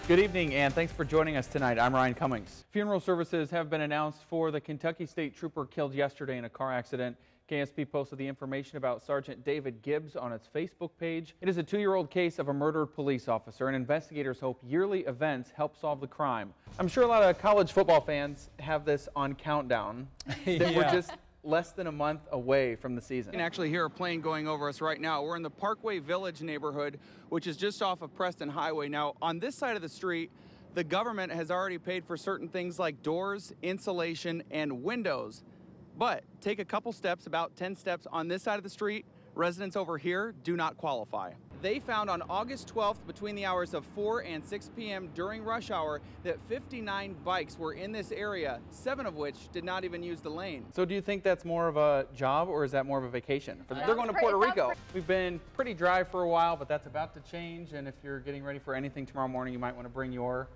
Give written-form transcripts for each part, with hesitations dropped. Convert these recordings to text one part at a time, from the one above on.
Good evening, and thanks for joining us tonight. I'm Ryan Cummings. Funeral services have been announced for the Kentucky State Trooper killed yesterday in a car accident. KSP posted the information about Sergeant David Gibbs on its Facebook page. It is a 2-year-old case of a murdered police officer, and investigators hope yearly events help solve the crime. I'm sure a lot of college football fans have this on countdown. That we're just less than a month away from the season. You can actually hear a plane going over us right now. We're in the Parkway Village neighborhood, which is just off of Preston Highway. Now, on this side of the street, the government has already paid for certain things like doors, insulation, and windows. But take a couple steps, about 10 steps on this side of the street, residents over here do not qualify. They found on August 12th between the hours of 4 and 6 p.m. during rush hour that 59 bikes were in this area, 7 of which did not even use the lane. So do you think that's more of a job or is that more of a vacation? They're going to Puerto Rico. We've been pretty dry for a while, but that's about to change. And if you're getting ready for anything tomorrow morning, you might want to bring your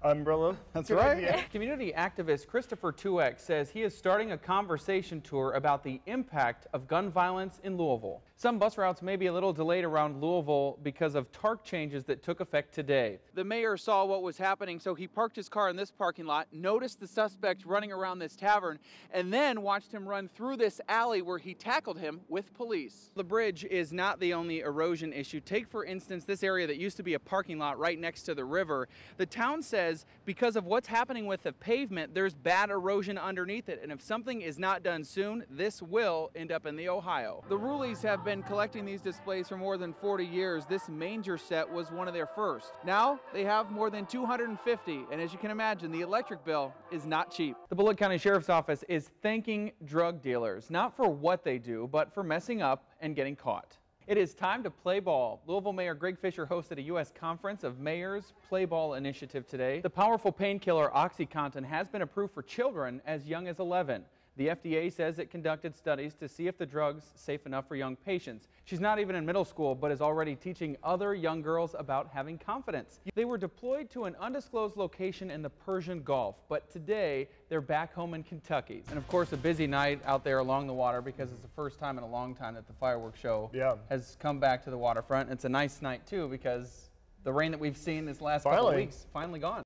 umbrella. That's right. Yeah. Community activist Christopher Tueck says he is starting a conversation tour about the impact of gun violence in Louisville. Some bus routes may be a little delayed around Louisville because of TARC changes that took effect today. The mayor saw what was happening, so he parked his car in this parking lot, noticed the suspect running around this tavern, and then watched him run through this alley where he tackled him with police. The bridge is not the only erosion issue. Take, for instance, this area that used to be a parking lot right next to the river. The town says because of what's happening with the pavement, there's bad erosion underneath it, and if something is not done soon, this will end up in the Ohio. The Ruleys have been collecting these displays for more than 40 years. This manger set was one of their first. Now they have more than 250, and as you can imagine, the electric bill is not cheap. The Bullitt County Sheriff's Office is thanking drug dealers, not for what they do, but for messing up and getting caught. It is time to play ball. Louisville Mayor Greg Fisher hosted a U.S. Conference of Mayors Play Ball initiative today. The powerful painkiller OxyContin has been approved for children as young as 11. The FDA says it conducted studies to see if the drug's safe enough for young patients. She's not even in middle school, but is already teaching other young girls about having confidence. They were deployed to an undisclosed location in the Persian Gulf, but today they're back home in Kentucky. And of course, a busy night out there along the water because it's the first time in a long time that the fireworks show has come back to the waterfront. It's a nice night too because the rain that we've seen this last couple of weeks finally gone.